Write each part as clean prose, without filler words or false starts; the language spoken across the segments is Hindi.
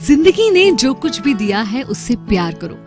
जिंदगी ने जो कुछ भी दिया है उससे प्यार करो,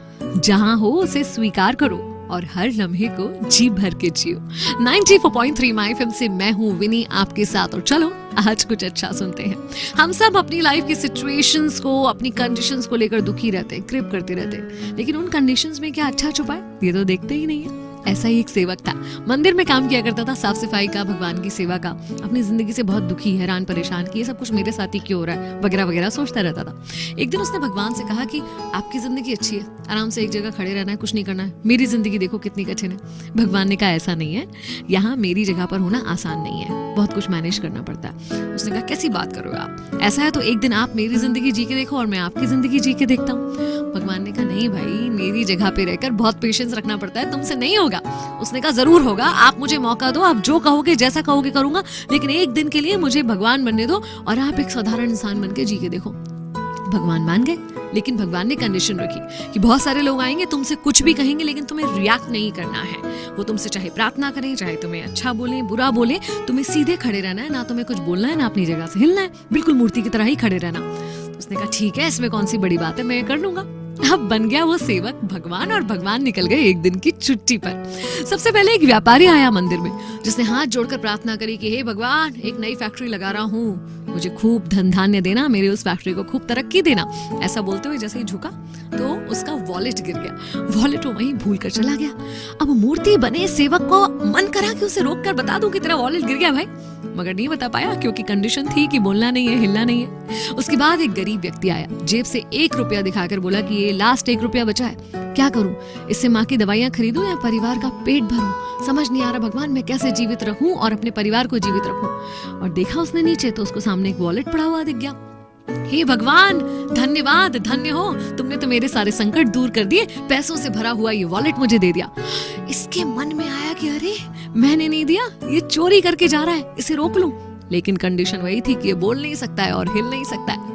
जहां हो उसे स्वीकार करो और हर लम्हे को जी भर के जियो। 94.3 माय एफएम से मैं हूँ विनी आपके साथ। और चलो आज कुछ अच्छा सुनते हैं। हम सब अपनी लाइफ की सिचुएशंस को, अपनी कंडीशंस को लेकर दुखी रहते हैं, क्रिप करते रहते हैं, लेकिन उन कंडीशंस में क्या अच्छा छुपा है ये तो देखते ही नहीं है। ऐसा ही एक सेवक था, मंदिर में काम किया करता था, साफ सफाई का, भगवान की सेवा का। अपनी जिंदगी से बहुत दुखी, हैरान, परेशान कि ये सब कुछ मेरे साथ ही क्यों हो रहा है, वगैरह वगैरह सोचता रहता था। एक दिन उसने भगवान से कहा कि आपकी जिंदगी अच्छी है, आराम से एक जगह खड़े रहना है, कुछ नहीं करना है, मेरी जिंदगी देखो कितनी कठिन है। भगवान ने कहा ऐसा नहीं है, यहाँ मेरी जगह पर होना आसान नहीं है, बहुत कुछ मैनेज करना पड़ता है। उसने कहा कैसी बात करो आप, ऐसा है तो एक दिन आप मेरी जिंदगी जी के देखो और मैं आपकी जिंदगी जी के देखता हूँ। भगवान ने कहा नहीं भाई, मेरी जगह पे रहकर बहुत पेशेंस रखना पड़ता है, तुमसे नहीं होगा। उसने कहा जरूर होगा, आप मुझे मौका दो, आप जो कहोगे जैसा कहोगे करूंगा, लेकिन एक दिन के लिए मुझे भगवान बनने दो और आप एक साधारण इंसान बन के जी के देखो। भगवान मान गए, लेकिन भगवान ने कंडीशन रखी कि बहुत सारे लोग आएंगे, तुमसे कुछ भी कहेंगे, लेकिन तुम्हें रिएक्ट नहीं करना है। वो तुमसे चाहे प्रार्थना करें, चाहे तुम्हें अच्छा बोले, बुरा बोले, तुम्हें सीधे खड़े रहना है, ना तुम्हें कुछ बोलना है, ना अपनी जगह से हिलना है, बिल्कुल मूर्ति की तरह ही खड़े रहना। उसने कहा ठीक है, इसमें कौन सी बड़ी बात है, मैं कर लूंगा। अब बन गया वो सेवक भगवान, और भगवान निकल गए एक दिन की छुट्टी पर। सबसे पहले एक व्यापारी आया मंदिर में, जिसने हाथ जोड़कर प्रार्थना करी कि हे भगवान, एक नई फैक्ट्री लगा रहा हूँ, मुझे खूब धन धान्य देना, मेरे उस फैक्ट्री को खूब तरक्की देना। ऐसा बोलते हुए जैसे ही झुका तो उसका वॉलेट गिर गया, वॉलेट वो वहीं भूल कर चला गया। अब मूर्ति बने सेवक को मन करा कि उसे रोक कर बता दूं कि तेरा वॉलेट गिर गया भाई, मगर नहीं बता पाया क्योंकि कंडीशन थी कि बोलना नहीं है, हिलना नहीं है। उसके बाद एक गरीब व्यक्ति आया, जेब से 1 रुपया दिखाकर बोला कि ये लास्ट 1 रुपया बचा है, क्या करूं, इससे माँ की दवाइयां खरीदूं या परिवार का पेट भरूं, समझ नहीं आ रहा भगवान, मैं कैसे जीवित रहूं और अपने परिवार को जीवित रखूं। और देखा उसने नीचे तो उसको सामने एक वॉलेट पड़ा हुआ दिख गया। हे भगवान, धन्यवाद, धन्य हो, तुमने तो मेरे सारे संकट दूर कर दिए, पैसों से भरा हुआ ये वॉलेट मुझे दे दिया। इसके मन में आया कि अरे मैंने नहीं दिया, ये चोरी करके जा रहा है, इसे रोक लूं, लेकिन कंडीशन वही थी कि ये बोल नहीं सकता है और हिल नहीं सकता है।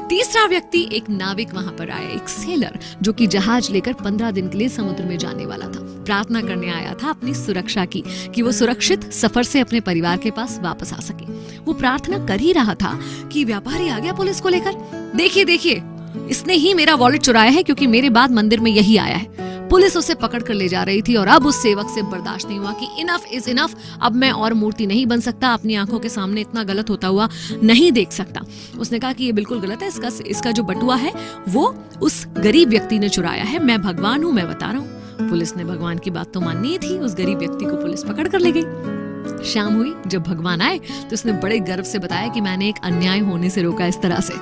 तीसरा व्यक्ति एक नाविक वहां पर आया, एक सेलर, जो कि जहाज लेकर 15 दिन के लिए समुद्र में जाने वाला था। प्रार्थना करने आया था अपनी सुरक्षा की, कि वो सुरक्षित सफर से अपने परिवार के पास वापस आ सके। वो प्रार्थना कर ही रहा था कि व्यापारी आ गया पुलिस को लेकर। देखिए देखिए, इसने ही मेरा वॉलेट चुराया है, क्योंकि मेरे बाद मंदिर में यही आया है। पुलिस उसे पकड़ कर ले जा रही थी और अब उस सेवक से बर्दाश्त नहीं हुआ कि इनफ इज इनफ, अब मैं और मूर्ति नहीं बन सकता, अपनी आंखों के सामने इतना गलत होता हुआ नहीं देख सकता। उसने कहा कि ये बिल्कुल गलत है, इसका जो बटुआ है वो उस गरीब व्यक्ति ने चुराया है, मैं भगवान हूँ, मैं बता रहा हूँ। पुलिस ने भगवान की बात तो माननी ही थी, उस गरीब व्यक्ति को पुलिस पकड़ कर ले गई। शाम हुई, जब भगवान आए तो उसने बड़े गर्व से बताया कि मैंने एक अन्याय होने से रोका इस तरह से।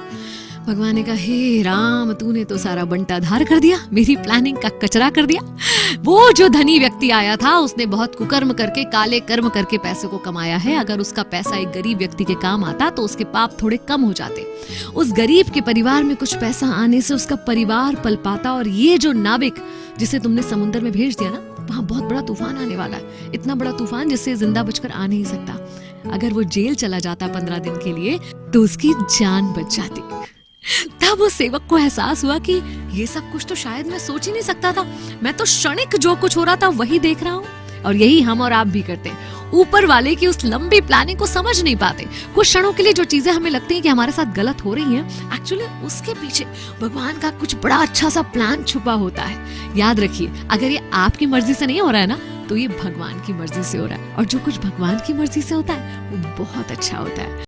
भगवान ने कहा हे राम, तूने तो सारा बंटाधार कर दिया, मेरी प्लानिंग का कचरा कर दिया। वो जो धनी व्यक्ति आया था उसने बहुत कुकर्म करके, काले कर्म करके पैसे को कमाया है। अगर उसका पैसा एक गरीब व्यक्ति के काम आता तो उसके पाप थोड़े कम हो जाते। उस गरीब के परिवार में कुछ पैसा आने से उसका परिवार पल पाता। और ये जो नाविक जिसे तुमने समुद्र में भेज दिया ना, वहां बहुत बड़ा तूफान आने वाला है, इतना बड़ा तूफान जिससे जिंदा बचकर आ नहीं सकता। अगर वो जेल चला जाता 15 दिन के लिए तो उसकी जान बच जाती। तब उस सेवक को एहसास हुआ कि ये सब कुछ तो शायद मैं सोच ही नहीं सकता था, मैं तो क्षणिक जो कुछ हो रहा था वही देख रहा हूँ। और यही हम और आप भी करते हैं, ऊपर वाले की उस लंबी प्लानिंग को समझ नहीं पाते। कुछ क्षणों के लिए जो चीजें हमें लगती हैं कि हमारे साथ गलत हो रही हैं, एक्चुअली उसके पीछे भगवान का कुछ बड़ा अच्छा सा प्लान छुपा होता है। याद रखिए, अगर ये आपकी मर्जी से नहीं हो रहा है ना, तो ये भगवान की मर्जी से हो रहा है, और जो कुछ भगवान की मर्जी से होता है वो बहुत अच्छा होता है।